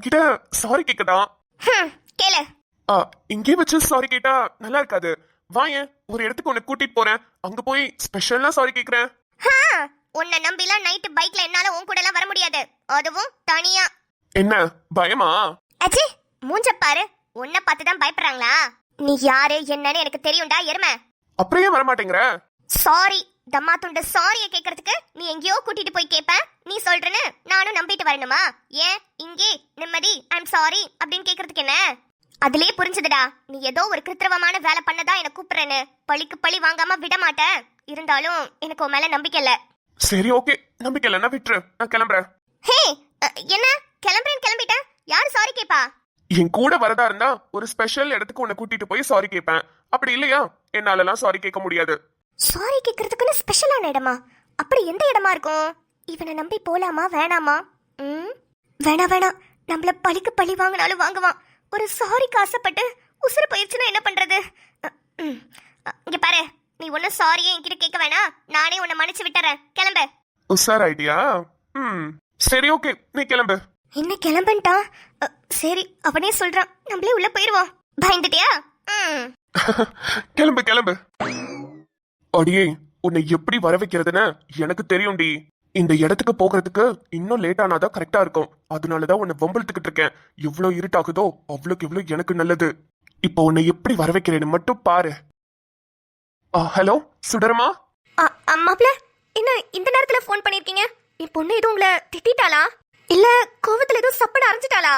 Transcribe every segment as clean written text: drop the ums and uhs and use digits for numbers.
உன்கிட்ட சாரி கேக்கதா? கேளு. இங்கே வச்சு சாரி கேட்டா நல்லா இருக்காது. வாயேன், ஒரு இடத்துக்கு உன்னை கூட்டிட்டு போறேன். அங்க போய் ஸ்பெஷலா சாரி கேக்குறேன். உன்னை நம்பிலாம் நைட் பைக்ல என்னால உன் கூட எல்லாம் வர முடியாது, அதுவும் தனியா. என்ன பயமா? அச்சி, மூஞ்ச பாரு. உன்னை பார்த்து தான் பயப்படுறாங்களா? நீ யாரு என்னன்னு எனக்கு தெரியும்டா எருமை. அப்படியே வர மாட்டேங்கிற? சாரி தம்மா துண்டு, சாரியை கேக்குறதுக்கு நீ எங்கேயோ கூட்டிட்டு போய் கேப்ப. நீ சொல்றேன்னு நானும் நம்பிட்டு வரணுமா? ஏன் இங்கே நிம்மதி ஐம் சாரி அப்படின்னு கேக்குறதுக்கு என்ன? அதுலயே புரிஞ்சதுடா, நீ ஏதோ ஒரு கிருத்திரவமான வேலை பண்ணதா என்ன கூப்பிடுறேன்னு. பழிக்கு பழி வாங்காம விட மாட்டேன். இருந்தாலும் எனக்கு உன் மேல நம்பிக்கை இல்ல. சரி ஓகே, நம்பிக்கை இல்லைன்னா விட்டுரு, நான் கிளம்புறேன். ஹே, என்ன கிளம்புறேன் கிளம்பிட்டேன்? யாரு சாரி கேப்பா? என் கூட வரதா இருந்தா ஒரு ஸ்பெஷல் இடத்துக்கு உன்னை கூட்டிட்டு போய் சாரி கேட்பேன். அப்படி இல்லையா என்னாலலாம் சாரி கேட்க முடியாது. சாரி கேக்குறதுக்குன்னு ஸ்பெஷலான இடமா? அப்படி எந்த இடமா இருக்கும்? இவனை நம்பி போலாமா வேணாமா? வேணா வேணாம், நம்மள பழிக்கு பழி வாங்கினாலும் வாங்குவான். ஒரு சாரிக்கு ஆசைப்பட்டு உசுறு போயிடுச்சுன்னா என்ன பண்றது? இங்க பாரு, நீ ஒன்னும் சாரியே என்கிட்ட கேட்க வேணாம். நானே உன்னை மன்னிச்சு விட்டுறேன். கிளம்பு. உஷார் ஐடியா. சரி ஓகே, நீ கிளம்பு. என்ன கிளம்புன்ட்டா? சரி, அவனே சொல்றான், நம்மளே உள்ள போயிருவோம். பயந்துட்டியா? கிளம்பு கிளம்பு. அடியே, உன்னை எப்படி வர வைக்கிறதுன்னு எனக்கு தெரியும்டி. இந்த இடத்துக்கு போகிறதுக்கு இன்னும் லேட் ஆனாதான் கரெக்டா இருக்கும். அதனாலதான் உன்னை வம்பளத்துக்கிட்டு இருக்கேன். எவ்வளவு இருட்டாகுதோ அவ்வளோக்கு எவ்வளவு எனக்கு நல்லது. இப்போ உன்னை எப்படி வர வைக்கிறேன்னு மட்டும் பாரு. ஹலோ சுடரமா? மாப்ள, என்ன இந்த நேரத்துல போன் பண்ணிருக்கீங்க? என் பொண்ணு எதுவும் உங்களை திட்டாளா? இல்ல கோவத்துல எதுவும் சப்பன அரைஞ்சிட்டாளா?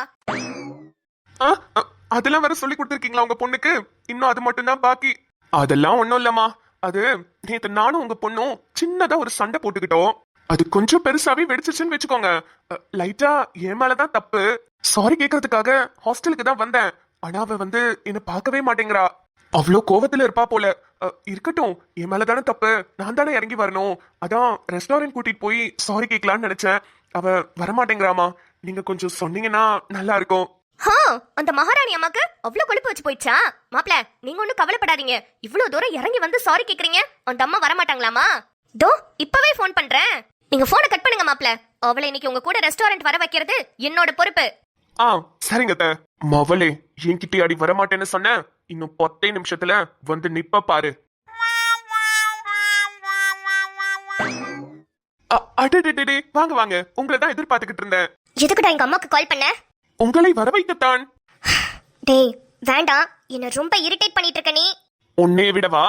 அதெல்லாம் வேற சொல்லி கொடுத்துருக்கீங்களா உங்க பொண்ணுக்கு? இன்னும் அது மட்டும் தான் பாக்கி. அதெல்லாம் ஒண்ணும் இல்லம்மா. அது நேத்து நானும் உங்க பொண்ணும் சின்னதா ஒரு சண்டை போட்டுக்கிட்டோம். அது கொஞ்சம் பெருசாவே வெடிச்சிச்சுன்னு வச்சுக்கோங்க. லைட்டா என் மேலதான் தப்பு. சாரி கேட்கறதுக்காக ஹாஸ்டலுக்கு தான் வந்தேன். ஆனா அவ வந்து என்ன பார்க்கவே மாட்டேங்கிறா. அவ்வளோ கோவத்துல இருப்பா போல. இருக்கட்டும், என் மேலதானே தப்பு, நான் தானே இறங்கி வரணும். அதான் ரெஸ்டாரண்ட் கூட்டிட்டு போய் சாரி கேட்கலான்னு நினைச்சேன். அவ வரமாட்டேங்கிறாமா. நீங்க கொஞ்சம் சொன்னீங்கன்னா நல்லா இருக்கும். அந்த மகாராணி அம்மாக்கு அவ்வளவு கொழுப்பு வச்சு போயிடுச்சா? மாப்ள, நீங்க ஒண்ணும் கவலைப்படாதீங்க. இவ்வளவு தூரம் இறங்கி வந்து சாரி கேக்குறீங்க, அந்த அம்மா வரமாட்டாங்களாமா? தோ இப்பவே போன் பண்றேன். நீங்க போனை கட் பண்ணுங்க மாப்ள. அவளை இன்னைக்கு உங்க கூட ரெஸ்டாரண்ட் வர வைக்கிறது என்னோட பொறுப்பு. சரிங்க அத்தை. மவளே, என்கிட்ட அடி வரமாட்டேன்னு சொன்ன, இன்னும் 10 நிமிஷத்துல வந்து நிப்ப பாரு. அடடடடே, வாங்க வாங்க, உங்களை தான் எதிர்பார்த்துக்கிட்டு இருந்தேன். எதுக்குடா எங்க அம்மாக்கு கால் பண்ண? உங்களை வர வைக்கத்தான். டேய் வேண்டாம், என்ன ரொம்ப இரிட்டேட் பண்ணிட்டு இருக்க நீ. உன்னை விடவா?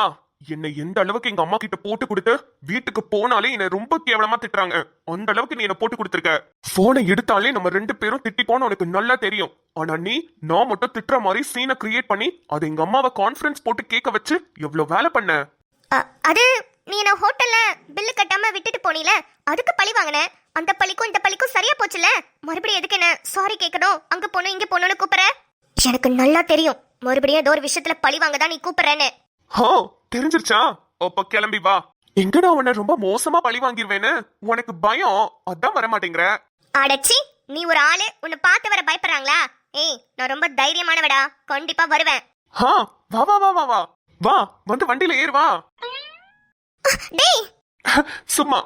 என்னை எந்த அளவுக்கு எங்க அம்மா கிட்ட போட்டு கொடுத்து வீட்டுக்கு போனாலே என்ன ரொம்ப கேவலமா திட்டுறாங்க. அந்த அளவுக்கு நீ என்ன போட்டு கொடுத்துருக்க. போனை எடுத்தாலே நம்ம 2 பேரும் திட்டிப்போன்னு உனக்கு நல்லா தெரியும். ஆனா நீ நான் மட்டும் திட்டுற மாதிரி சீனை கிரியேட் பண்ணி அது எங்க அம்மாவை கான்ஃபரன்ஸ் போட்டு கேட்க வச்சு எவ்வளவு வேலை பண்ண. அது நீ என்ன ஹோட்டல்ல பில்லு கட்டாம விட்டுட்டு போனீல, அதுக்கு பழி வாங்கின. அந்த பழிக்கும் இந்த பழிக்கும் சரியா போச்சுல. மறுபடியும் எதுக்கு என்ன சாரி கேட்கணும், அங்க போனும் இங்க போனும்னு கூப்பிடுற? எனக்கு நல்லா தெரியும் மறுபடியும் ஏதோ ஒரு விஷயத்துல பழி வாங்க தான் நீ கூப்பிடுறேன்னு. தெரிஞ்சிருச்சா? அப்ப கிளம்பி வா. எங்கடா உன்னை ரொம்ப மோசமா பழி வாங்கிருவேன்னு உனக்கு பயம், அதான் வர மாட்டேங்கிற. அடச்சி, நீ ஒரு ஆளு, உன்னை பார்த்து வர பயப்படுறாங்களா? ஏய், நான் ரொம்ப தைரியமானவடா, கண்டிப்பா வருவேன். வா வா வா வா வா வா, வந்து வண்டியில ஏறு வா. டேய் சும்மா.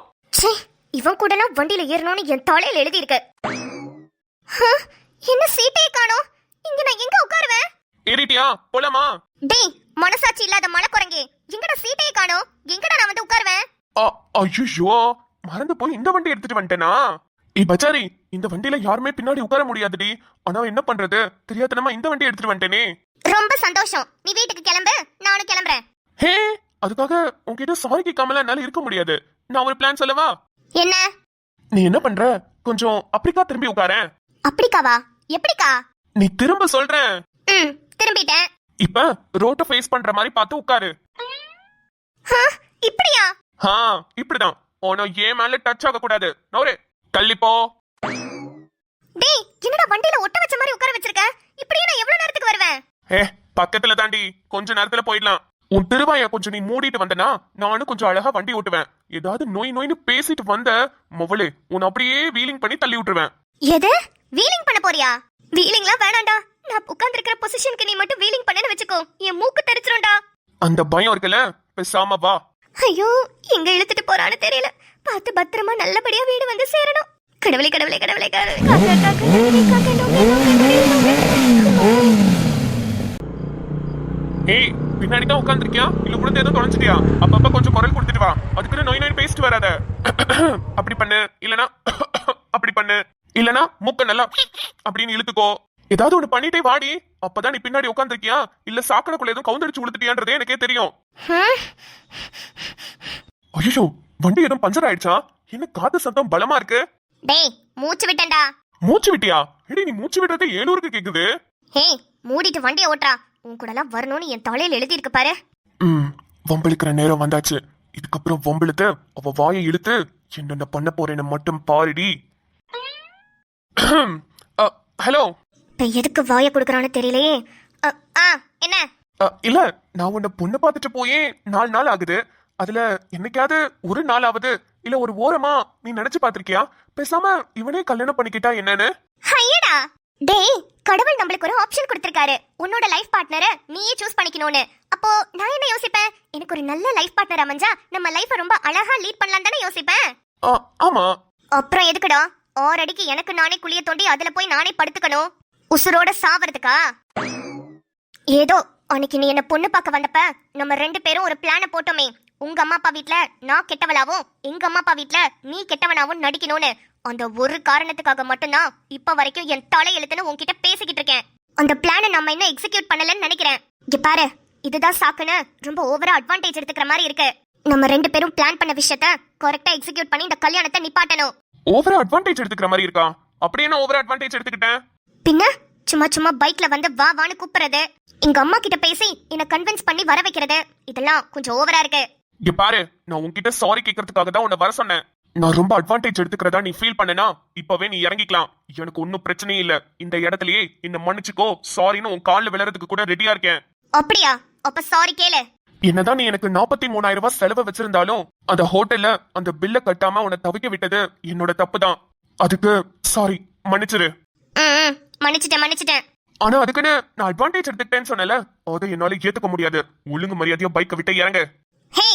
இவன் கூட நான் வண்டியில ஏறணும்னு என் தலையில எழுதி இருக்கு. என்ன சீட்டே காணோம். இங்க நான் எங்க உட்காருவேன்? ஏறிட்டியா? போலாமா? டேய் மனசாட்சி இல்லாத மலைக்குரங்கே, எங்கடா சீட்டே காணோம்? எங்கடா நான் வந்து உட்காருவேன்? ஐயோ, மறந்து போய் இந்த வண்டி எடுத்துட்டு வந்துட்டேனா? பச்சாரி, இந்த வண்டியில யாருமே பின்னாடி உட்கார முடியாதுடி. ஆனா என்ன பண்றது, தெரியாதனமா இந்த வண்டி எடுத்துட்டு வந்துட்டேனே. ரொம்ப சந்தோஷம், நீ வீட்டுக்கு கிளம்பு, நானும் கிளம்புறேன். ஹே, அதுக்காக உன்கிட்ட சாரி கேட்காமல என்னால இருக்க முடியாது. நான் ஒரு பிளான் சொல்லவா? என்ன? நீ என்ன பண்ற, கொஞ்சம் அப்படிக்கா திரும்பி உட்காரேன். அப்படிக்காவா? எப்படிக்கா? நீ திரும்ப சொல்றேன். திரும்பிட்டேன். இப்ப ரோட்ட ஃபேஸ் பண்ற மாதிரி பார்த்து உட்காரு. இப்படியா? இப்படிதான். ஓனோ ஏன் மேல டச் ஆக கூடாது. நோரே தள்ளி போ. டேய், என்னடா வண்டியில ஒட்ட வச்ச மாதிரி உட்கார வச்சிருக்க? இப்படியே நான் எவ்வளவு நேரத்துக்கு வருவேன்? பக்கத்துல தாண்டி, கொஞ்ச நேரத்துல போயிடலாம். உன் திருவாய கொஞ்சம் நீ மூடிட்டு வந்தனா நானும் கொஞ்சம் அழகா வண்டி ஓட்டுவேன். ஏதாவது நோய்னு பேசிட்டு வந்த மவளே, உன் அப்படியே வீலிங் பண்ணி தள்ளி விட்டுருவேன். எது வீலிங் பண்ண போறியா? வீலிங்லாம் வேணாம்டா. நான் உட்கார்ந்து இருக்கிற பொசிஷனுக்கு நீ மட்டும் வீலிங் பண்ணேன்னு வெச்சுக்கோ, என் மூக்கு தெரிச்சிரும்டா. அந்த பயம் இருக்குல, பேசாம வா. ஐயோ, எங்க இழுத்துட்டு போறான்னு தெரியல. பார்த்து பத்திரமா நல்லபடியா வீடு வந்து சேரணும். கடவுளே கடவுளே கடவுளே கடவுளே. காக்கா, காக்கா, காக்கா, நோக்கி, நோக்கி, நோக்கி. ஏய் பின்னாடி தான் உட்காந்துருக்கியா இல்ல கூட ஏதோ தொலைஞ்சிட்டியா? அப்பப்ப கொஞ்சம் குரல் கொடுத்துட்டு வா. அதுக்குன்னு நோய் நோய் பேசிட்டு வராத. அப்படி பண்ணு இல்லனா அப்படி பண்ணு இல்லனா மூக்க நல்லா அப்படின்னு இழுத்துக்கோ. ஏதாவது ஒண்ணு பண்ணிட்டே வாடி. அப்பதான் நீ பின்னாடி உட்காந்துருக்கியா இல்ல சாக்கடைக்குள்ள எதுவும் கவுந்தடிச்சு உளுத்துட்டியான்றதே எனக்கே தெரியும். ஐயோ வண்டி எதுவும் பஞ்சர் ஆயிடுச்சா? என்ன காத்து சத்தம் பலமா இருக்கு? டேய் மூச்சு விட்டேன்டா. மூச்சு விட்டியா? எடி நீ மூச்சு விடுறது 7 கேக்குது. ஹே மூடிட்டு வண்டியை ஓட்டுறா. உன் கூட எல்லாம் வரணும்னு என் தலையில எழுதி இருக்கு பாரு. வம்பிழுக்கிற நேரம் வந்தாச்சு. இதுக்கப்புறம் வம்பிழுத்து அவ வாயை இழுத்து என்னென்ன பண்ண போறேன்னு மட்டும் பாருடி. ஹலோ. இப்ப எதுக்கு வாயை கொடுக்கறான்னு தெரியலையே. என்ன? இல்ல நான் உன்னை பொண்ணு பார்த்துட்டு போயே 4 நாள் ஆகுது. அதுல என்னைக்காவது ஒரு நாளாவது இல்ல ஒரு ஓரமா நீ நினைச்சு பாத்திருக்கியா பேசாம இவனே கல்யாணம் பண்ணிக்கிட்டா என்னன்னு? ஐயடா டேய், கடவுள் நம்மளுக்கு ஒரு ஆப்ஷன் கொடுத்திருக்காரு. உன்னோட லைஃப் பார்ட்னரை நீயே சூஸ் பண்ணிக்கணும்னு. அப்போ நான் என்ன யோசிப்பேன்? எனக்கு ஒரு நல்ல லைஃப் பார்ட்னர் அமைஞ்சா நம்ம லைஃபை ரொம்ப அழகா லீட் பண்ணலாம் தானே யோசிப்பேன். ஆமா. அப்புறம் எதுக்குடா 6 அடிக்கு எனக்கு நானே குழிய தோண்டி அதுல போய் நானே படுத்துக்கணும்? உசுரோட சாவறதுக்கா? ஏதோ அன்னைக்கு நீ என்ன பொண்ணு பார்க்க வந்தப்ப நம்ம 2 பேரும் ஒரு பிளான போட்டோமே. உங்க அம்மா அப்பா வீட்ல நான் கெட்டவளாவும் எங்க அம்மா அப்பா வீட்ல நீ கெட்டவனாவும் நடிக்கணும்னு. அந்த ஒரு காரணத்துக்காக மட்டும்தான் இப்ப வரைக்கும் என் தலை எழுத்துன்னு உன்கிட்ட பேசிக்கிட்டு இருக்கேன். அந்த பிளானை நம்ம இன்னும் எக்ஸிக்யூட் பண்ணலன்னு நினைக்கிறேன். இங்க பாரு, இதுதான் சாக்குன்னு ரொம்ப ஓவரா அட்வான்டேஜ் எடுத்துக்கிற மாதிரி இருக்கு. நம்ம 2 பேரும் பிளான் பண்ண விஷயத்த கரெக்டா எக்ஸிக்யூட் பண்ணி இந்த கல்யாணத்தை நிப்பாட்டணும். ஓவரா அட்வான்டேஜ் எடுத்துக்கிற மாதிரி இருக்கா? அப்படி என்ன ஓவரா அட்வான்டேஜ் எடுத்துக்கிட்டேன்? பின்ன சும்மா சும்மா பைக்ல வந்து வா வான்னு கூப்பிடுறது, எங்க அம்மா கிட்ட பேசி என்ன கன்வின்ஸ் பண்ணி வர வைக்கிறது, இதெல்லாம் கொஞ்சம் ஓவரா இருக்கு. இங்க பாரு, நான் உன்கிட்ட சாரி கேட்கறதுக்காக தான் உன்னை வர சொன்னேன். நான் ரொம்ப அட்வான்டேஜ் எடுத்துக்கிறதா நீ ஃபீல் பண்ணனா இப்பவே நீ இறங்கிக்கலாம். எனக்கு ஒன்னும் பிரச்சனையே இல்ல. இந்த இடத்துலயே என்ன மன்னிச்சுக்கோ, சாரின்னு உன் கால்ல விழறதுக்கு கூட ரெடியா இருக்கேன். அப்படியா? அப்ப சாரி கேளு. என்னதான் நீ எனக்கு 43,000 ரூபாய் செலவு வச்சிருந்தாலும் அந்த ஹோட்டல்ல அந்த பில்ல கட்டாம உன்னை தவிக்க விட்டது என்னோட தப்பு தான். அதுக்கு சாரி, மன்னிச்சிரு. மன்னிச்சிட்டேன். ஆனா அதுக்குன்னு நான் அட்வான்டேஜ் எடுத்துக்கிட்டேன்னு சொன்னல, அதை என்னால ஏத்துக்க முடியாது. ஒழுங்கு மரியாதையா பைக்கை விட்டு இறங்க. ஹே,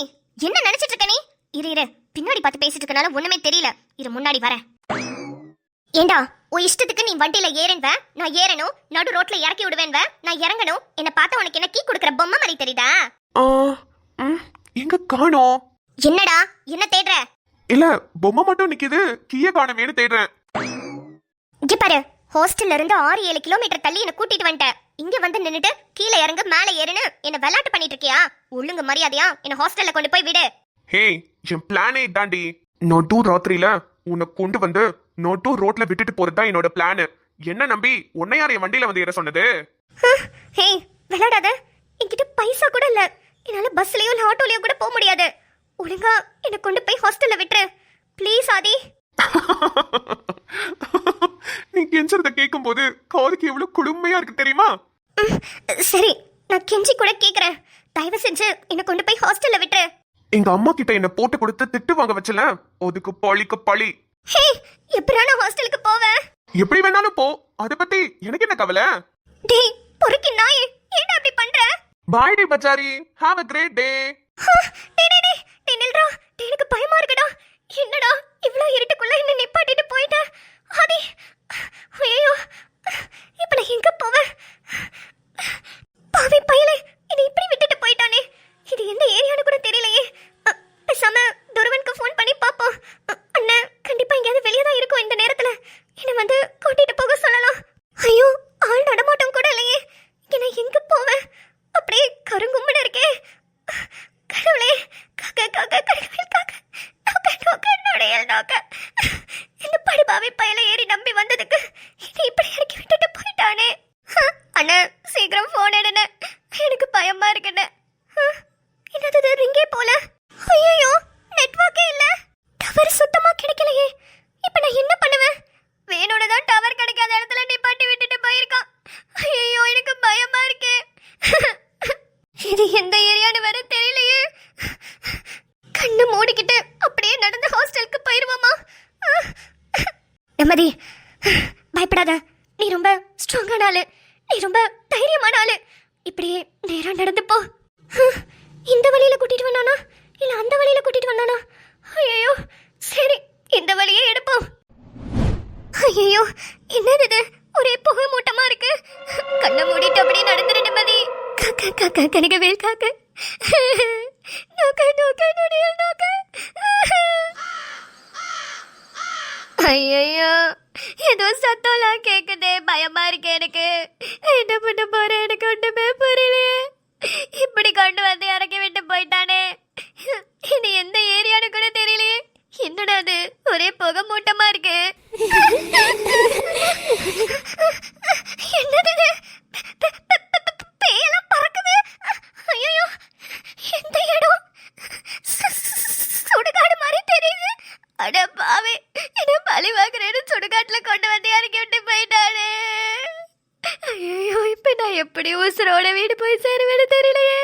என்ன நினைச்சிட்டு இருக்க நீ? இரு பின்னாடி பார்த்து பேசிட்டு இருக்கனால ஒண்ணுமே தெரியல. இரு முன்னாடி வரேன். ஏண்டா உன் இஷ்டத்துக்கு நீ வண்டியில ஏறேன்வ, நான் ஏறணும். நடு ரோட்ல இறக்கி விடுவேன்வ, நான் இறங்கணும். என்ன பார்த்தா உனக்கு என்ன கீ கொடுக்கற பொம்மை மாதிரி தெரியுதா? எங்க காணோம்? என்னடா என்ன தேடுற? இல்ல பொம்மை மட்டும் நிக்குது, கீய காணமேனு தேடுறேன். இங்க பாரு, ஹாஸ்டல்ல இருந்து 6-7 கிலோமீட்டர் தள்ளி என்ன கூட்டிட்டு வந்துட்ட. இங்க வந்து நின்னுட்டு கீழே இறங்க மேலே ஏறுன்னு என்ன விளையாட்டு பண்ணிட்டு இருக்கியா? ஒழுங்கு மரியாதையா என்ன ஹாஸ்டல்ல கொண்டு போய் விடு. ஹே, என் பிளானே இதாண்டி. நோட்டு ராத்திரியில உன்னை கொண்டு வந்து நோட்டு ரோட்ல விட்டுட்டு போறதுதான் என்னோட பிளான். என்ன நம்பி உன்னை யார் என் வண்டியில வந்து ஏற சொன்னது? ஹே விளையாடாத. என்கிட்ட பைசா கூட இல்ல. என்னால பஸ்லயோ இல்ல ஆட்டோலயோ கூட போக முடியாது. ஒழுங்கா என்ன கொண்டு போய் ஹாஸ்டல்ல விட்டுரு ப்ளீஸ் ஆதி. நீ கெஞ்சறத கேட்கும் போது காதுக்கு எவ்வளவு குளுமையா இருக்கு தெரியுமா? சரி, நான் கெஞ்சி கூட கேக்குறேன். தயவு செஞ்சு என்ன கொண்டு போய் ஹாஸ்டல்ல விட்டுரு. எங்க அம்மா கிட்ட என்ன போட்டு கொடுத்து திட்டு வாங்க வச்சல, அதுக்கு பழிக்கு பழி. ஹே, எப்பறா நான் ஹாஸ்டலுக்கு போவேன்? எப்படி வேணாலும் போ, அத பத்தி எனக்கு என்ன கவலை? டேய் பொறுக்கி நாயே, ஏன்டா அப்படி பண்ற? பை டி பச்சாரி, ஹேவ் a great day. டேய் நில்றா. டேய் எனக்கு பயமா இருக்குடா. என்னடா இவ்ளோ இருட்டுக்குள்ள என்ன நிப்பாட்டிட்டு போயிட்ட? ஆதி, ஐயோ இப்ப நான் எங்க போவேன்? பாவி பயலே, இது இப்படி விட்டுட்டு போயிட்டானே. இது எந்த ஏரியான்னு கூட தெரியலையே. பேசாம துருவனுக்கு ஃபோன் பண்ணி பாப்போம். அண்ணன் கண்டிப்பா எங்கேயாவது வெளியே தான் இருக்கும் இந்த நேரத்துல. என்ன வந்து கூட்டிட்டு போக சொல்லலாம். ஐயோ ஆள் நடமாட்டம் கூட இல்லையே. என்ன எங்க போவேன்? அப்படியே கருங்கும்முன்னு இருக்கே. கடவுளே, இந்த படுபாவி பயல ஏறி நம்பி வந்ததுக்கு இது இப்படி இறக்கி விட்டுட்டு போயிட்டானே. அண்ணா சீக்கிரம் போன் எடுன, எனக்கு பயமா இருக்குண்ணே. என்னது ரிங்கே போல? ஐயோ நெட்வொர்க்கே இல்ல, டவர் சுத்தமா கிடைக்கலையே. இப்ப நான் என்ன பண்ணுவேன்? வேணும்னு தான் டவர் கிடைக்காத இடத்துல நிப்பாட்டி விட்டுட்டு போயிருக்கான். ஐயோ எனக்கு பயமா இருக்கே. இது எந்த ஏரியான்னு வேற தெரியலையே. கண்ணு மூடிக்கிட்டு அப்படியே நடந்து ஹாஸ்டலுக்கு போயிருவோமா? நிம்மதி, பயப்படாத. நீ ரொம்ப ஸ்ட்ராங்கான ஆளு, நீ ரொம்ப தைரியமான ஆளு. இப்படியே நேரா நடந்து போ. இந்த வழியில கூட்டிட்டு வந்தானா இல்ல அந்த வழியில கூட்டிட்டு வந்தானா? ஐயோ சரி, இந்த வழியே எடுப்போம். காக்கா கனகவேல் காக்கா நோக்க நோக்க நொடியில் நோக்க. ஐயோ ஏதோ சத்தம்லாம் கேக்குதே, பயமா இருக்கு எனக்கு. என்ன பண்ண போறேன் எனக்கு ஒண்ணுமே புரியலையே. இப்படி கொண்டு வந்து இறக்கி விட்டு போயிட்டானே. இது எந்த ஏரியான்னு கூட தெரியலையே. என்னடா அது, ஒரே புகை மூட்டமா இருக்கு. என்னது இது? பேயெல்லாம் பறக்குது. ஐயோ எந்த இடம்? சுடுகாடு மாதிரி தெரியுது. அட பாவே, என்ன பழி வாங்குறேன்னு சுடுகாட்டுல கொண்டு வந்து இறக்கி விட்டு போயிட்டானே. ஐயோ இப்ப நான் எப்படி உசுரோட வீடு போய் சேருவேன்னு தெரியலையே.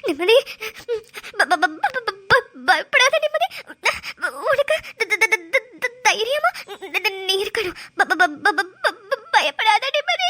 நிம்மதி, பயப்படாத நிம்மதி. உனக்கு தைரியமா நீ இருக்கணும். பயப்படாத நிம்மதி.